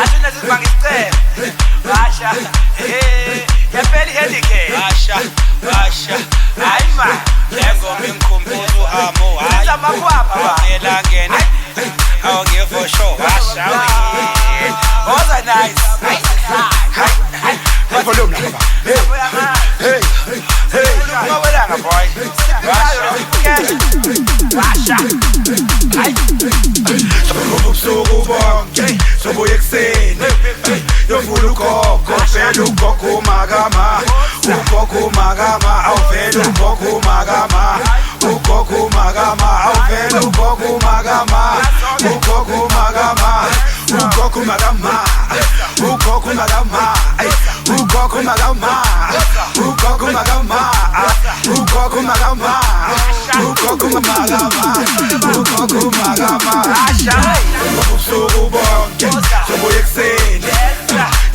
Ashuna sibanga isiceme basha yaphela ihandicap basha hayi ma ngengoma inkhumbuzo amo hayi amakwapa elangene I'll give for sure basha was a nice hey volume hey mawelanga boy basha hey sobubusuku bonke sobuye ekseni yovula ugogo vele ugogo umagama ugogo umagama awuvele ugogo umagama ugogo umagama awuvele ugogo umagama ugogo umagama ugogo umagama ugogo umagama ugogo umagama ugogo umagama ugogo umagama ugogo umagama ugogo umagama sobubusuku bonke sobuye ekseni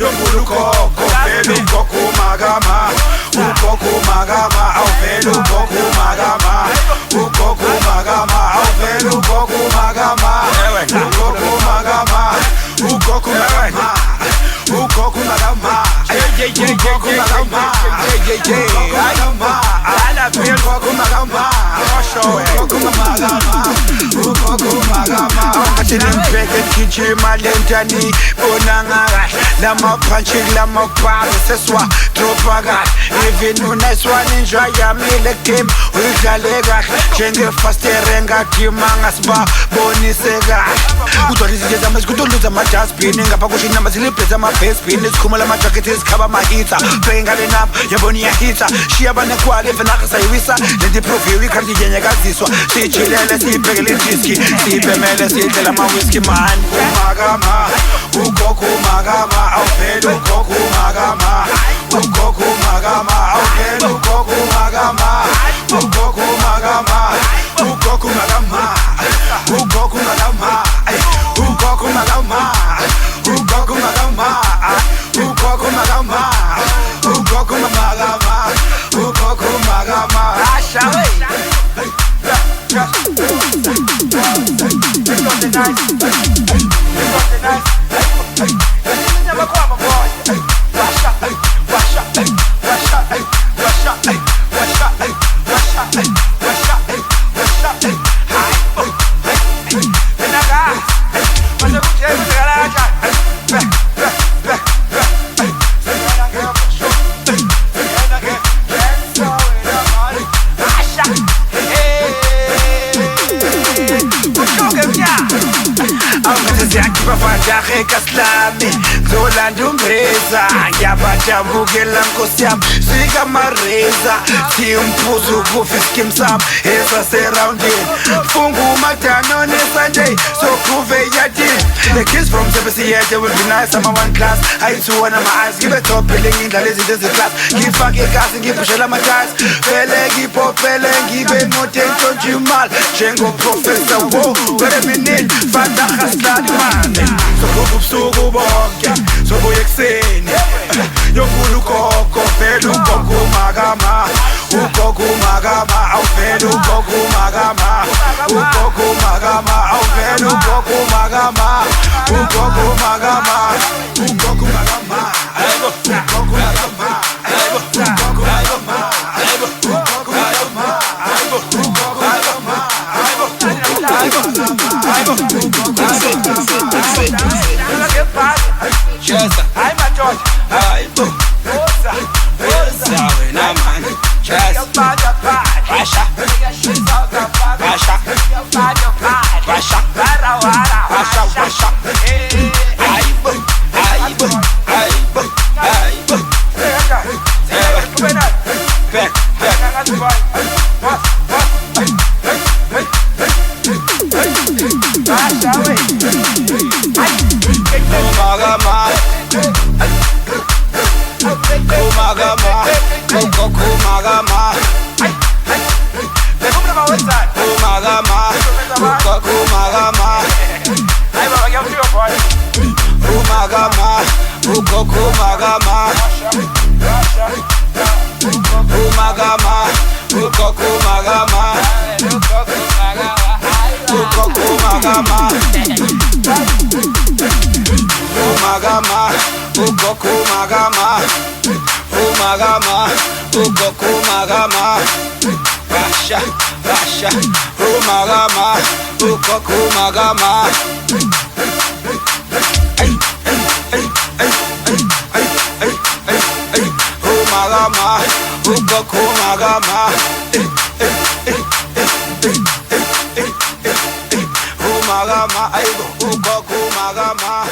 yovula ugogo vele ugogo umagama ugogo umagama awuvele ugogo umagama ugogo umagama awuvele ugogo umagama ugogo umagama ugogo umagama ugogo umagama ugogo umagama Atinembeke gijima lentani bonanga lama punchi lama bars seswa dropa kahle even uneswa ninja yami le game udlale kahle njenge fast rengadima ngasiba bonise kahle udolizile zama sikutuluza ama dustbin ngapha kusho inamba zilibheza ama basebin isikhumula ama jacket isikhaba ama hita bhenga lenap yabona iyahita shiya banekwali evenaka sayiwisa lenti prove ikanti yenyakaziswa sijilele sibhekele diski sibemele sidlela ama whisky man umagama ugogo umagama awuvele ugogo umagama ugogo umagama awuvele ugogo umagama ugogo umagama ugogo umagama ugogo umagama ugogo umagama ugogo umagama ugogo umagama ugogo umagama ugogo umagama ashawe Bafandare kaslami Zolanda umbreza Ngiyabajabukela nkosi yami Sika mareza Simpuzu kufiski msam Esa surrounding Fungu umatano ne Sunday So kuve yadin The kids from CBC they will be nice I'm a one class I two one of my eyes Give it top billing in the lazy this is class Give fuck your gas and give pushela my guys Fele give up fele give it more tension Jumal Jengo professor Whoa Where me need Fanda haslani man sobubusuku bonke sobuye ekseni yovula ugogo vele ugogo umagama ugogo umagama awuvele ugogo umagama ugogo umagama awuvele ugogo umagama ugogo umagama ugogo umagama ugogo umagama ugogo umagama Ai machote, ai bo, osa, we na man, just Rasha, Rasha, Rasha, Rasha, Rasha, ai bo, ai bo, ai bo, ai bo, Kumagama, kumagama, kumagama, Umagama Umagama Ugoku Magama Umagama Ugoku Magama Rasha Rasha Umagama Ugoku Magama Umagama Ugoku Magama Umagama Ugoku Magama